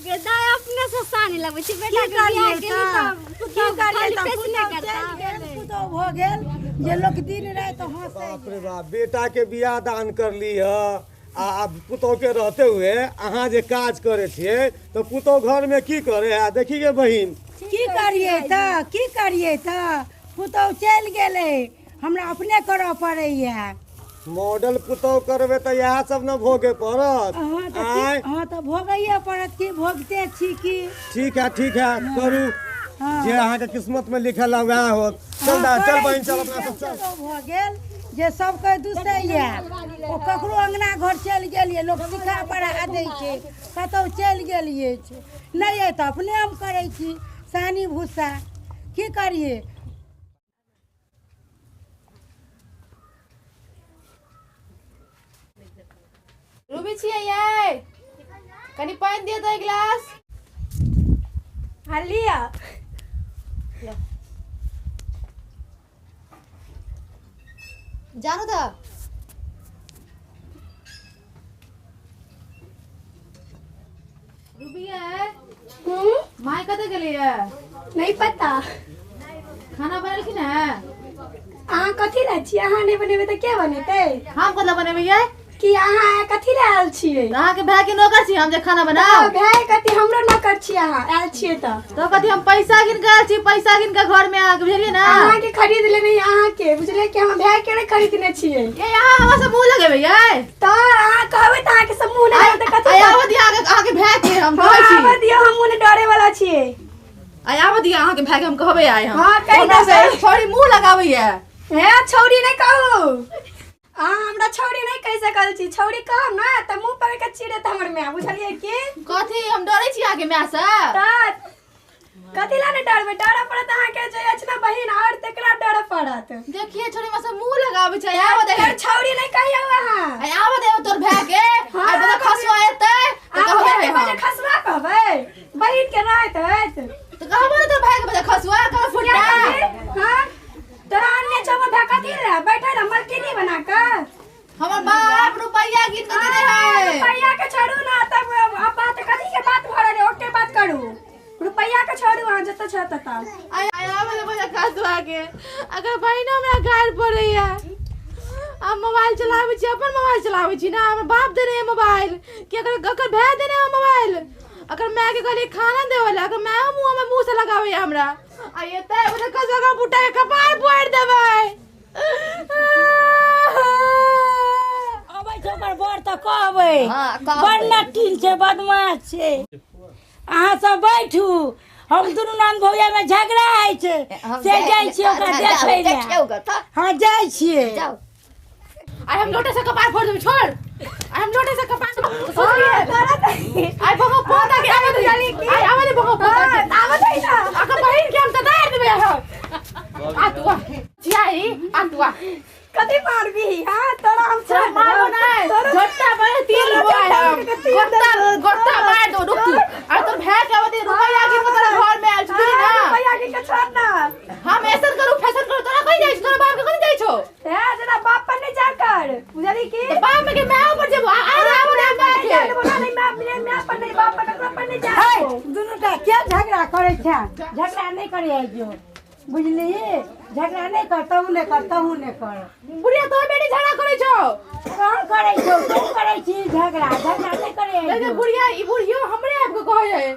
दाई अपने से सानी लगबै छी बेटा के बियाह के की करिए त पुतो भ गेल जे लोग दिन रात हंसे। बाप रे बाप, बेटा के बियाह दान कर ली है आ पुतोह के रहते हुए अहाँ जे काज करे छिए तो पुतोह घर में की करे है? देखी गे बहिन, की करिए त पुतोह चल गेले, हमरा अपने करऽ पड़ैया। मॉडल पुतोह करबे तो यह सब न भोगे पड़त। हां त भोगैया पड़त की भोगते छी की। ठीक है करू जे अहाँ के किस्मत में लिखल है वह होत। चल बहिन चल अपना सब चल। भ गेल जे सब के दूसरे या ओ ककरो अंगना घर चल गेलिए, लोग सिखा पढ़ा दै छै, कतौ चल गेलिए छै नहीं है त अपने हम करै छी सानी भूसा, की करिए। रूबी छिए ये कनी पानी दे दो एक गिलास। हलिया जानो था रूबी है माई कते गेली है? नहीं पता। खाना बनल कि ना? अहाँ कथी ला छी? अहाँ नहीं बनेबे त के बनेतै? हम कतला बनेबै ये कि अहाँ कथी ला आयल छियै? अहाँ के भाई के नौकर छी हम जे खाना बनाओ। भाई कथी हमरो नौकर छी अहाँ आयल छियै तो कथी हम पैसा गिन के आयल छी, पैसा गिन के घर में आ के बुझलिए ना। अहाँ के खरीद लेने अहाँ के बुझले कि हम भाई के नहीं खरीदने छियै। ये यहाँ हमरा से मुंह लगेबै ये त अहाँ कहबै त अहाँ के समूह नहीं त कथी आयाव दिया अहाँ के भाई के हम कहै छी। आब दियौ, हम मुने डरे वाला छियै। आयाव दिया अहाँ के भाई के हम कहबै आय हम। हां कहि हमरा से छोरी मुंह लगाबै ये। हे छौरी नहीं कहू, अहाँ हमरा छौरी नहीं कह सकल छी। छौरी कहब ना त मुंह पर के चिड़े त हमर में बुझलिए की। कथी हम डरै छी आगे मैं से? कथी ला ने डरबे? डर पड़त अहाँ के जे अछि ना बहिन और तेकरा डर पड़त। देखिए छोरी में से मुंह लगाबै छै। आयाव दे छौरी नहीं कहियो अहाँ। आयाव दे तोर भाई के आइ बता खसवा एतै त कहबै हम खसवा कहबै बहिन के रात हैत त कहबै तोर भाई के बता खसवा कर फुटा। हां तोरा अन्य चमा ढका दी रे बैठे रे मलकिनी बना के। हमर बाप रुपैया गिन के दे है। रुपैया के छोड़ू ना, तब अब बात कथी के बात भरे रे ओके बात करू। रुपैया के छोड़ू अहाँ जत छ तत। आयाव दे बता खसवा के अगर बहिनो में गायर पड़ैया। अब मोबाइल चलाबै छी, अपन मोबाइल चलाबै छी ना। हमर बाप दे रे मोबाइल कि अगर भाई दे रे मोबाइल, अगर मैं के कहली खाना देवला अगर मैं मुंह में मुंह से लगावे हमरा आ ये त बता कसवा का फुटा के कपार फोड़ देबै। अबै छ ओकर बर त कहबै बड़ नटिल छै, बदमाश छै। अहाँ सब बैठू, हम दुनू नंद भौया में झगड़ा है छै से जाय छी ओकरा देखै ले। हां जाय छियै। आई हम लोटे से कपार फोड़ देबै छोड़। आई हम लोटे से कपार आई भगो पोता के आवे दे आई आवे दे भगो पोता के आवे दे ना अगर बहिन के हम त दार देबे आ तू चियाई आ तू कथी मारबी? हां तोरा हम छोड़ मारो नहीं झट्टा मारे तीर लगवाए हम गोटा मार दो रुक तू आ तोर भाई के आवे दे रुपया गिन के तोरा घर में आल छी ना। रुपया गिन के छोड़ ना। हम ऐसा करू फैशन करू तोरा कहि जाई तोरा बाप के कहि जाई छो। हे जरा बाप पर नहीं जाकर बुझली की तो बाप में के मैं ऊपर जेबो आ आवे दे मैं के बोला नहीं मैं पर नहीं बाप पर नहीं जा। दोनों का क्या झगड़ा करे छ? झगड़ा नहीं करे जो बुझली, झगड़ा नहीं करता हूं नहीं कर। बुढ़िया तो बेटी झगड़ा करे छो। कौन करे छो? तू करे छी झगड़ा नहीं करे लेकिन बुढ़िया ई बुढ़ियो हमरे आपको कहे है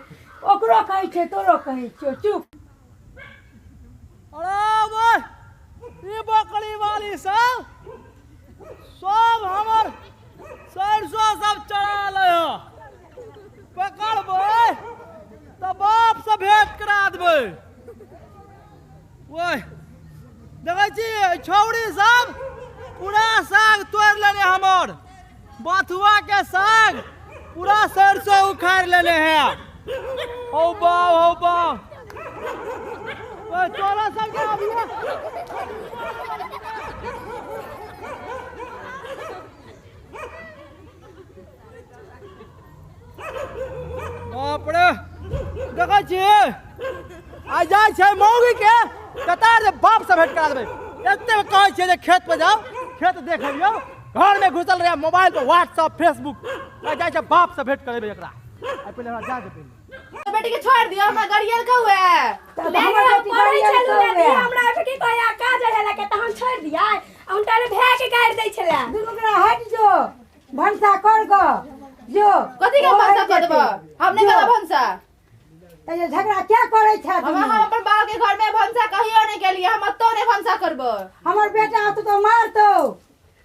ओकरो कहे छे तोरो कहे छो। चुप। अरे ये बकरी वाली सब हमर सरसों सब चढ़ा ले पकड़बै तो बाप से भेंट करा देबै। ओए देखै छी छौड़ी सब पूरा साग तोड़ लेने हमर बथुआ के साग पूरा सरसों उखाड़ लेने हैं। हो बा ओए तोरा सब के आबिया बाप रे देखै छी आ जाय छै मौगी के कतार जे बाप से भेंट करा देबै। एते कहै छियै जे खेत पे जाओ खेत देख लियो, घर में घुसल रहे मोबाइल पे व्हाट्सएप फेसबुक जाय छै बाप से भेंट करेबै एकरा। पहले हमरा जा दे पहले बेटी के छोड़ दियो, हमरा गरियल का हुआ है। तो हमर बेटी पढ़ै बढ़िया छलु से रे हुए। हमरा बेटी कहया काज रहला के त हम छोड़ दिया उनटा रे भै के गाड़ दै छला। दुनू के हट जो भंसा कर गो जो कथी के भंसा कर देबो? हमने जो। कहा भंसा? तो ये झगड़ा क्या करे छे हम तुम? अपन बाल के घर में भंसा कहियो नहीं के लिए, हम तो नहीं भंसा करबो। हमर बेटा तो मारतो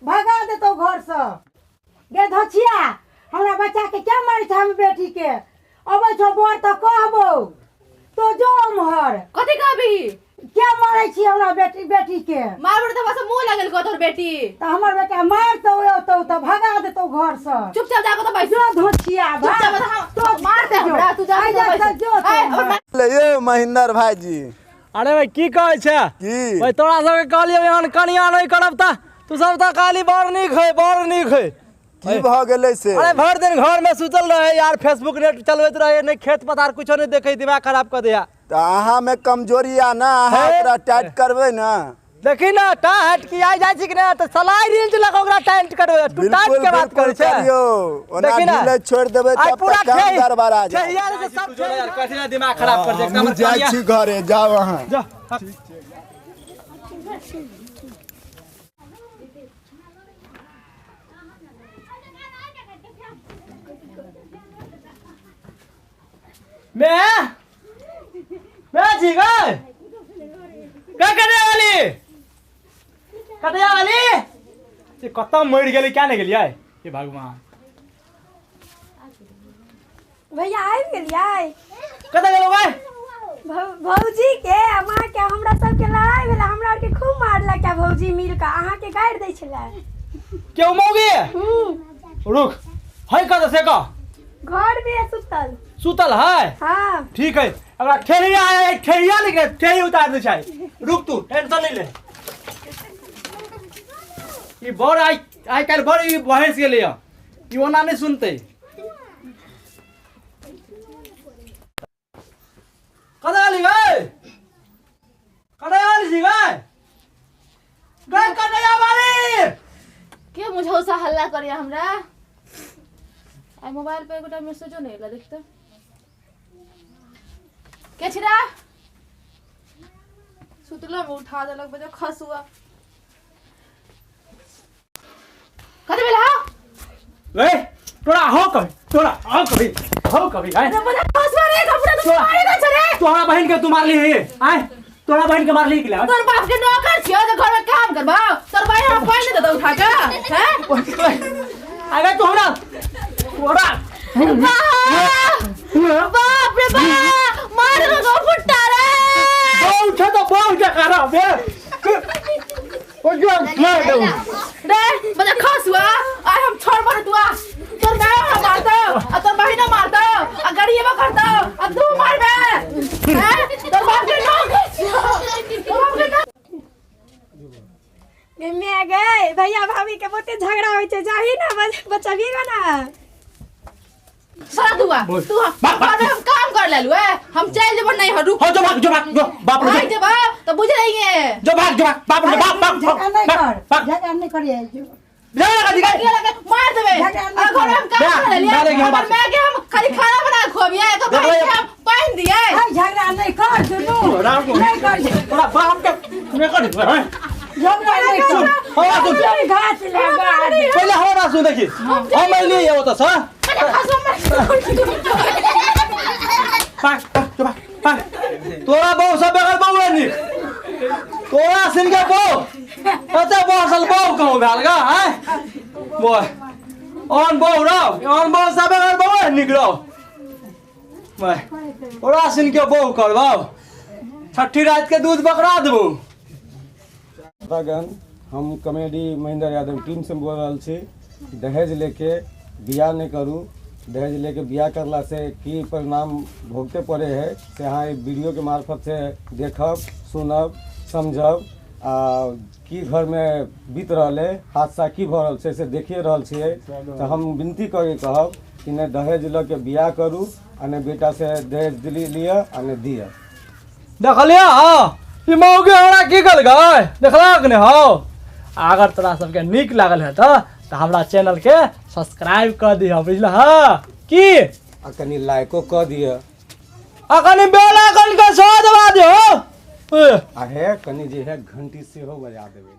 भगा देतो घर से। गे धछिया हमरा बच्चा के क्या मारे छे हम बेटी के? अबे छो बोर तो कहबो तो जो हमर कथी कहबी? क्या मारे छी हमरा बेटी के? मार बड़ तो बस मुंह लगल को तोर बेटी। तो हमर बेटा मारतो तो भगा देतो घर से। चुपचाप जाको तो बैठ। जो धछिया चुपचाप तो मार दे हमरा, तू जा जो ये महेंद्र भाईजी अरे भाई की कहै छै की भाई तोरा सबके कहलियै एहन कनिया नहीं करब त तू सब त काली बड़ नीक है की भ गेलै से अरे भर दिन घर में सुतल रहे यार, फेसबुक नेट चलबैत रहे, नहीं खेत पथार कुछो नहीं देखे, दिमाग खराब कर दिया। त अहाँ में कमजोरी आ ना अहाँ है? ओकरा टाइट करबै ना देखी ना टाइट की आ जाय छै कि ना, त सलाई रेंज लगा ओकरा टाइट करबे। तू टाइट के बात करे छै करियो ओना देखी ना। ढीले छोड़ देबै आइ तब पूरा तक काम दरबार आ छै जाए यार से सब छै यार, कथि दिमाग खराब कर दे हम जाइ छी घरे जाओ अहाँ जा मैं जी गए क्या करने वाली कटिया वाली ये कत्ता मर गेली क्या नहीं गेलियै ये भगवान भैया आबि गेलियै कतऽ गेलौ भाई भौजी के आ माँ के हमरा सबके लड़ाई भेला, हमरा के खूब मारलक आ भौजी मिल के अहाँ के गाड़ि दै छलै। क्यों मौगी रुक है कतऽ से का घर भी है सुतल। सुतल है हाँ ठीक है अगर ठेहिया है ठेहिया लेके ठेही उतार दे छै रुक तू टेंशन नहीं ले ई बड़ आई काल बड़ ई बहस गेलै ई ओना नहीं सुनते कदा आली गए कदा आली जी गए गए कदा वाली के मुझौसा हल्ला करिया हमरा? आई मोबाइल पे एगोटा मैसेजो नहीं एला, देख त के छिरा सुतलो में उठा देलक बजे खसुआ। कथि भेला? ए तोरा हो कभी आए बजे खसुआ रे, कपड़ा तो मारे का छरे। तोहरा बहन के तू मारली है आए तोहरा बहन के मारली के तोर बाप के नौकर छियो जे घर में काम करबा, तोर भाई हमरा पाई नहीं देता उठा के हैं? अगर तू हमरा तोरा बाप रे बाप मार दो फुट्टा रे। बहुत करा बे ओ जो मार दो रे बजे खसुआ आई हम छोड़ पर तू आ तोर गाय हमरा मारता आ तोर बहिना मारता आ गड़िया में करता आ तू मारबे हैं? तोर बाप के नौकर छियो, तोर बाप के मैं गए भैया भाभी के बहुते झगड़ा होइ छै, जाही ना बचबिएगा ना। सारा तू घर में हम काम कर लेलु है, हम चल जेबो नहीं हो रुक हो जो भाग बाप रे भाग जेबो तो बुझ रही है। जो भाग बाप रे बाप झगड़ा नहीं करिए लगा दिखा ये लगे मार देबे और घर में हम काम कर लिया डालेंगे हम और मैं के हम खाली खाना बना के खोबिए तो भाई के हम पानी दिए। झगड़ा नहीं कर दुनू नहीं कर तोरा बाप के मैं कर झगड़ा नहीं कर हो तू घास लगा पहले हमारा सुन देखी हम लिए ये होता सा तोरा बहु सब बगल बहु है नी तोरा सिन के बहु अते बसल बहु कहूं भेल गा हैं बोय ऑन बहु रहो ऑन बहु सब बगल बहु है निकलो मैं तोरा सिन के बहु करबो छठी रात के दूध बकरा देबो भगन हम कॉमेडी महेंद्र यादव टीम से बोल रहा छी दहेज लेके बियाह नहीं करूँ दहेज लेके बियाह करला से की परिणाम भोगते पड़े है से अहाँ वीडियो के मार्फत से देखब सुनब समझब आ की घर में बीत रहा है हादसा की भ रहल छै से देखिए रहल छियै तो हम विनती करके कहब कि नहीं दहेज ल के बियाह करूँ आ नहीं बेटा से दहेज लिया आ नहीं दिया देखलिया हाँ ई मौगी हमरा की कल गए देखलक ने हो अगर तोरा सबके नीक लागल है तो हमरा चैनल के सब्सक्राइब कर दिह बुझल हाँ की आ कनी लाइको क दिया अकनी बेला कन के सो दबा दे हो आ है कनी जे है घंटी से हो बजा देबे।